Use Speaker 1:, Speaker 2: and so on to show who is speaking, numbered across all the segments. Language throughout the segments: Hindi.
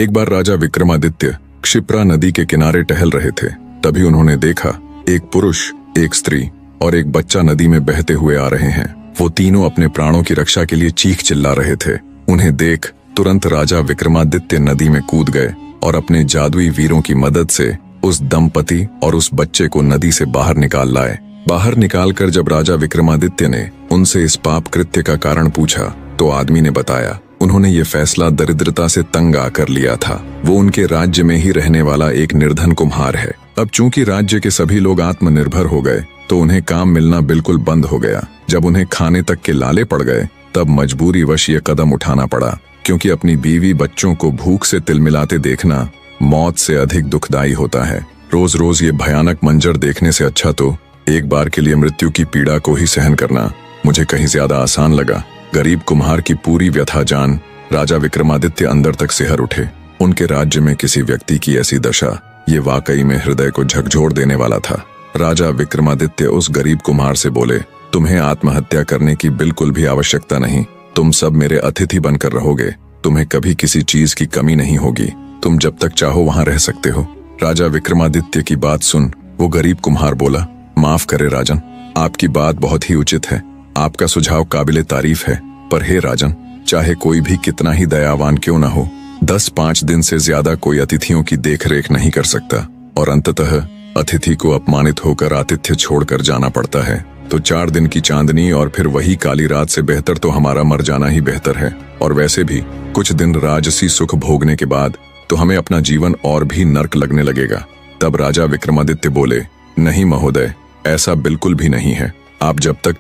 Speaker 1: एक बार राजा विक्रमादित्य क्षिप्रा नदी के किनारे टहल रहे थे। तभी उन्होंने देखा एक पुरुष, एक स्त्री और एक बच्चा नदी में बहते हुए आ रहे हैं। वो तीनों अपने प्राणों की रक्षा के लिए चीख चिल्ला रहे थे। उन्हें देख तुरंत राजा विक्रमादित्य नदी में कूद गए और अपने जादुई वीरों की मदद से उस दंपति और उस बच्चे को नदी से बाहर निकाल लाए। बाहर निकालकर जब राजा विक्रमादित्य ने उनसे इस पाप कृत्य का कारण पूछा तो आदमी ने बताया उन्होंने ये फैसला दरिद्रता से तंग आकर लिया था। वो उनके राज्य में ही रहने वाला एक निर्धन कुम्हार है। अब चूंकि राज्य के सभी लोग आत्मनिर्भर हो गए तो उन्हें काम मिलना बिल्कुल बंद हो गया। जब उन्हें खाने तक के लाले पड़ गए तब मजबूरीवश ये कदम उठाना पड़ा, क्योंकि अपनी बीवी बच्चों को भूख से तिलमिलाते देखना मौत से अधिक दुखदाई होता है। रोज रोज ये भयानक मंजर देखने से अच्छा तो एक बार के लिए मृत्यु की पीड़ा को ही सहन करना मुझे कहीं ज्यादा आसान लगा। गरीब कुम्हार की पूरी व्यथा जान राजा विक्रमादित्य अंदर तक सिहर उठे। उनके राज्य में किसी व्यक्ति की ऐसी दशा ये वाकई में हृदय को झकझोर देने वाला था। राजा विक्रमादित्य उस गरीब कुम्हार से बोले, तुम्हें आत्महत्या करने की बिल्कुल भी आवश्यकता नहीं। तुम सब मेरे अतिथि बनकर रहोगे। तुम्हें कभी किसी चीज की कमी नहीं होगी। तुम जब तक चाहो वहां रह सकते हो। राजा विक्रमादित्य की बात सुन वो गरीब कुम्हार बोला, माफ करे राजन, आपकी बात बहुत ही उचित है। आपका सुझाव काबिले तारीफ है, पर हे राजन, चाहे कोई भी कितना ही दयावान क्यों न हो, 10-5 दिन से ज्यादा कोई अतिथियों की देखरेख नहीं कर सकता और अंततः अतिथि को अपमानित होकर आतिथ्य छोड़कर जाना पड़ता है। तो 4 दिन की चांदनी और फिर वही काली रात से बेहतर तो हमारा मर जाना ही बेहतर है। और वैसे भी कुछ दिन राजसी सुख भोगने के बाद तो हमें अपना जीवन और भी नर्क लगने लगेगा। तब राजा विक्रमादित्य बोले, नहीं महोदय, ऐसा बिल्कुल भी नहीं है। आप जब तक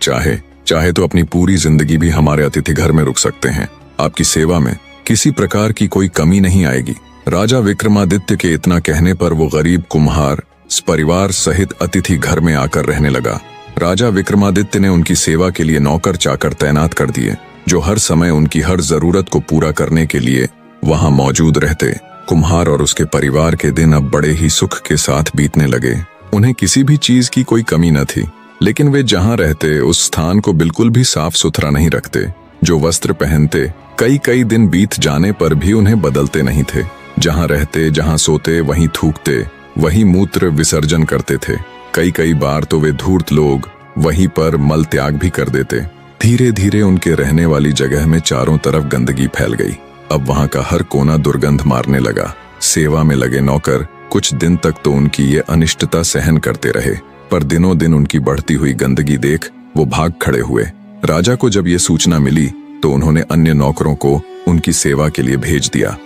Speaker 1: चाहे तो अपनी पूरी जिंदगी भी हमारे अतिथि घर में रुक सकते हैं। आपकी सेवा में किसी प्रकार की कोई कमी नहीं आएगी। राजा विक्रमादित्य के इतना कहने पर वो गरीब कुम्हार परिवार सहित अतिथि घर में आकर रहने लगा। राजा विक्रमादित्य ने उनकी सेवा के लिए नौकर चाकर तैनात कर दिए, जो हर समय उनकी हर जरूरत को पूरा करने के लिए वहां मौजूद रहते। कुम्हार और उसके परिवार के दिन अब बड़े ही सुख के साथ बीतने लगे। उन्हें किसी भी चीज की कोई कमी न थी, लेकिन वे जहां रहते उस स्थान को बिल्कुल भी साफ सुथरा नहीं रखते। जो वस्त्र पहनते कई दिन बीत जाने पर भी उन्हें बदलते नहीं थे। जहां रहते, जहां सोते वहीं थूकते, वहीं मूत्र विसर्जन करते थे। कई बार तो वे धूर्त लोग वहीं पर मल त्याग भी कर देते। धीरे धीरे उनके रहने वाली जगह में चारों तरफ गंदगी फैल गई। अब वहां का हर कोना दुर्गंध मारने लगा। सेवा में लगे नौकर कुछ दिन तक तो उनकी ये अनिष्टता सहन करते रहे, पर दिनों दिन उनकी बढ़ती हुई गंदगी देख वो भाग खड़े हुए। राजा को जब ये सूचना मिली तो उन्होंने अन्य नौकरों को उनकी सेवा के लिए भेज दिया।